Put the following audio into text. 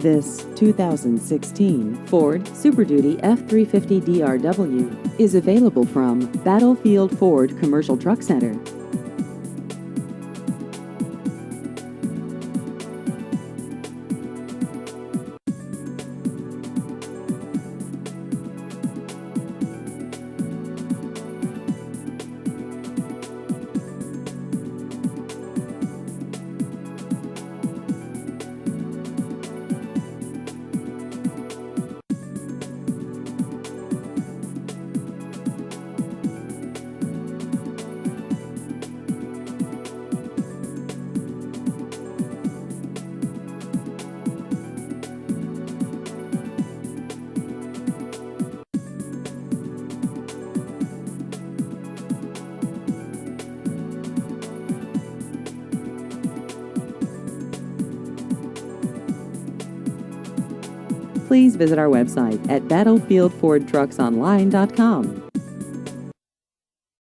This 2016 Ford Super Duty F-350 DRW is available from Battlefield Ford Commercial Truck Center. Please visit our website at battlefieldfordtrucksonline.com.